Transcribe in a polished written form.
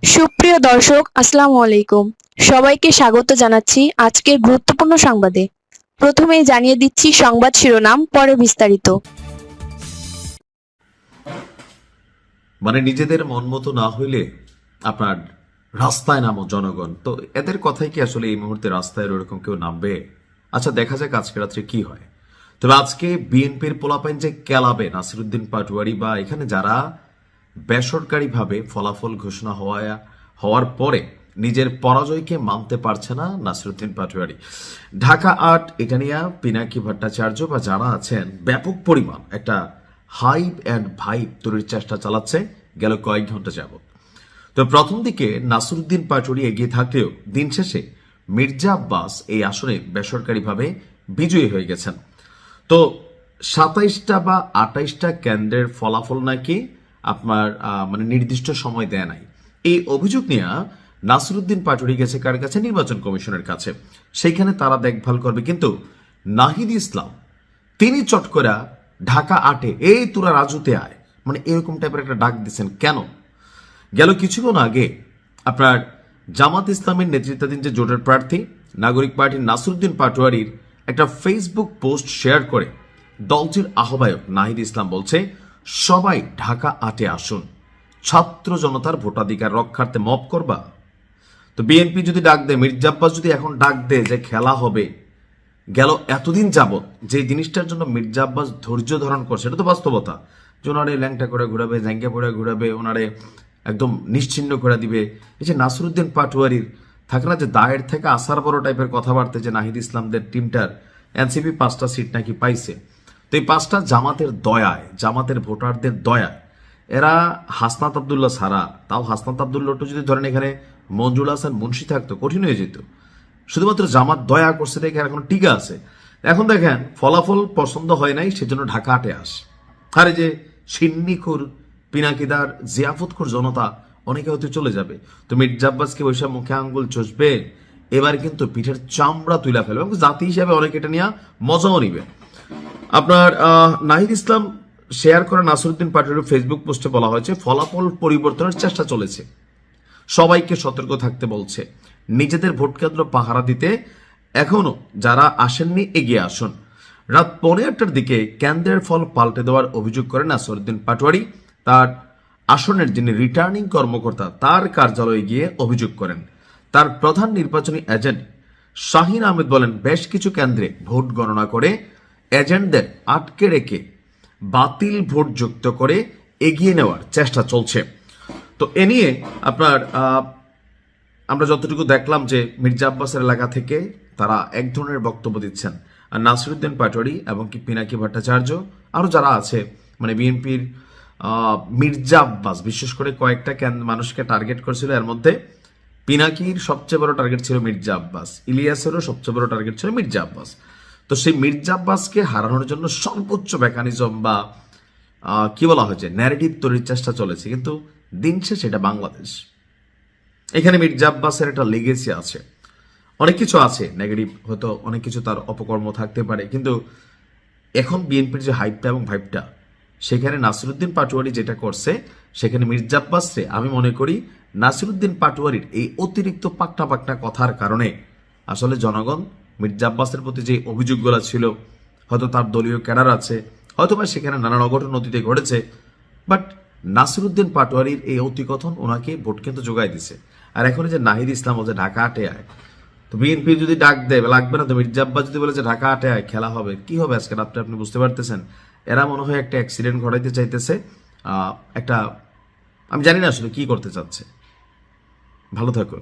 সুপ্রিয় দর্শক, আসসালামু আলাইকুম। সবাইকে স্বাগত জানাচ্ছি আজকের গুরুত্বপূর্ণ সংবাদে। প্রথমেই জানিয়ে দিচ্ছি সংবাদ শিরোনাম, পরে বিস্তারিত। নিজেদের মন মতো না হইলে আপনার রাস্তায় নামো জনগণ। তো এদের কথাই কি আসলে এই মুহূর্তে রাস্তায় ওরকম কেউ নামবে? আচ্ছা, দেখা যাক আজকে রাত্রে কি হয়। তবে আজকে বিএনপির পোলাপাইন যে কেলাবে নাসিরুদ্দিন পাটোয়ারি বা এখানে যারা বেসরকারিভাবে ফলাফল ঘোষণা হওয়ার পরে নিজের পরাজয়কে মানতে পারছে না নাসিরুদ্দিন পাটোয়ারি। ঢাকা ৮ এটা নিয়ে পিনাকি ভট্টাচার্য বা যারা আছেন ব্যাপক পরিমাণ একটা হাইপ অ্যান্ড ভাইব তৈরির চেষ্টা চালাচ্ছে গেল কয়েক ঘন্টা যাবত। তো প্রথম দিকে নাসিরুদ্দিন পাটোয়ারি এগিয়ে থাকলেও দিন শেষে মির্জা আব্বাস এই আসনে বেসরকারিভাবে বিজয়ী হয়ে গেছেন। তো ২৭টা বা ২৮টা কেন্দ্রের ফলাফল নাকি আপনার নির্দিষ্ট সময় দেয় নাই। এই অভিযোগ নিয়ে নাসিরুদ্দিন পাটোয়ারি গেছে কার কাছে? নির্বাচন কমিশনের কাছে। সেইখানে তারা দেখভাল করবে, কিন্তু নাহিদ ইসলাম তিনি চট করে ঢাকা ৮-এ এই তোরা রাজুতে আয়, এরকম টাইপের একটা ডাক দিচ্ছেন কেন? গেল কিছুক্ষণ আগে আপনার জামাত ইসলামের নেতৃত্বাধীন যে জোটের প্রার্থী নাগরিক পার্টির নাসিরুদ্দিন পাটোয়ারির একটা ফেসবুক পোস্ট শেয়ার করে দলটির আহ্বায়ক নাহিদ ইসলাম বলছে, সবাই ঢাকা ৮-এ আসুন, ছাত্র জনতার ভোটাধিকার রক্ষার্থে মব করবা। তো বিএনপি যদি ডাক দেয়, মির্জা আব্বাস যদি এখন ডাক দেয় যে খেলা হবে, গেল এতদিন যাবত যে জিনিসটার জন্য মির্জা আব্বাস ধৈর্য ধারণ করছে, এটা তো বাস্তবতা যে ওনারে ল্যাংটা করে ঘুরাবে, জ্যাঙ্গা পড়ে ঘুরাবে, ওনারে একদম নিশ্চিহ্ন করে দিবে। এই যে নাসিরুদ্দিন পাটোয়ারির থাকে না যে দায়ের থেকে আসার বড় টাইপের কথাবার্তা, যে নাহিদ ইসলামদের টিমটার এনসিপি ৫টা সিট নাকি পাইছে। তো এই ৫টা জামাতের দয়ায়, জামাতের ভোটারদের দয়ায়। এরা হাসনাত আবদুল্লাহ ছাড়া, তাও হাসনাত আবদুল্লাহ যদি ধরেন এখানে মঞ্জুল হাসান মুন্সি থাকতো, কঠিন হয়ে যেত। শুধুমাত্র জামাত দয়া করছে দেখে এখন টিকা আছে। এখন দেখেন ফলাফল পছন্দ হয় নাই, সেজন্য ঢাকা ৮-এ আস। আর এই যে সিন্নিখুর, পিনাকিদার, জিয়াফতখুর জনতা অনেকে হয়তো চলে যাবে। তো মির্জা আব্বাসকে বৈশা মুখে আঙ্গুল চষবে, এবার কিন্তু পিঠের চামড়া তুলে ফেলবে এবং জাতি হিসাবে অনেকে এটা নিয়ে মজাও নিবে। আপনার নাহিদ ইসলাম শেয়ার করা নাসিরুদ্দিন পাটোয়ারির ফেসবুক পোস্টে বলা হয়েছে, ফলাফল পরিবর্তনের চেষ্টা চলেছে, সবাইকে সতর্ক থাকতে বলছে, নিজেদের ভোট কেন্দ্র পাহারা দিতে এখনো যারা আসেননি এগিয়ে আসুন। রাত ১:৩০টার দিকে কেন্দ্রের ফল পাল্টে দেওয়ার অভিযোগ করেন নাসিরুদ্দিন পাটোয়ারি। তার আসনের যিনি রিটার্নিং কর্মকর্তা তার কার্যালয়ে গিয়ে অভিযোগ করেন। তার প্রধান নির্বাচনী এজেন্ট শাহিন আহমেদ বলেন, বেশ কিছু কেন্দ্রে ভোট গণনা করে এজেন্টদের আটকে রেখে বাতিল ভোট যুক্ত করে এগিয়ে নেওয়ার চেষ্টা চলছে। তো এ নিয়ে আপনার আমরা যতটুকু দেখলাম যে মির্জা আব্বাসের এলাকা থেকে তারা এক ধরনের বক্তব্য দিচ্ছেন, আর নাসিরুদ্দিন পাটোয়ারি এবং কি পিনাকি ভট্টাচার্য আরও যারা আছে বিএনপির মির্জা আব্বাস বিশেষ করে কয়েকটা মানুষকে টার্গেট করেছিল। এর মধ্যে পিনাকির সবচেয়ে বড় টার্গেট ছিল মির্জা আব্বাস, ইলিয়াসেরও সবচেয়ে বড় টার্গেট ছিল মির্জা আব্বাস। তো সেই মির্জা আব্বাসকে হারানোর জন্য সর্বোচ্চ মেকানিজম বা কি বলা হয়েছে ন্যারেটিভ তৈরির চেষ্টা চলেছে, কিন্তু দিন শেষে এটা বাংলাদেশ। এখানে মির্জা আব্বাসের একটা লেগেসি আছে, অনেক কিছু আছে নেগেটিভ, হয়তো অনেক কিছু তার অপকর্ম থাকতে পারে, কিন্তু এখন বিএনপির যে হাইপটা এবং ভাইবটা, সেখানে নাসিরুদ্দিন পাটোয়ারি যেটা করছে, সেখানে মির্জা আব্বাসরে আমি মনে করি নাসিরুদ্দিন পাটোয়ারির এই অতিরিক্ত পাকনা পাকনা কথার কারণে আসলে জনগণ মির্জা আব্বাসের প্রতি যে অভিযোগগুলো ছিল, হয়তো তার দলীয় ক্যাডার আছে, হয়তো বা সেখানে নানান অঘটন অতীতে ঘটেছে, বাট নাসিরুদ্দিন পাটোয়ারির এই অতিকথন ওনাকে ভোট কিন্তু যোগাই দিছে। আর এখন যে নাহিদ ইসলাম বলছে ঢাকা ৮-এ আয়, তো বিএনপি যদি ডাক দেয় লাগবে না, তো মির্জা আব্বাস যদি বলে যে ঢাকা 8-এ আয় খেলা হবে, কি হবে আজকে রাত্রে আপনি বুঝতে পারতেছেন। এরা মনে হয় একটা অ্যাক্সিডেন্ট ঘটাইতে চাইতেছে, একটা আমি জানি না আসলে কি করতে চাচ্ছে। ভালো থাকুন।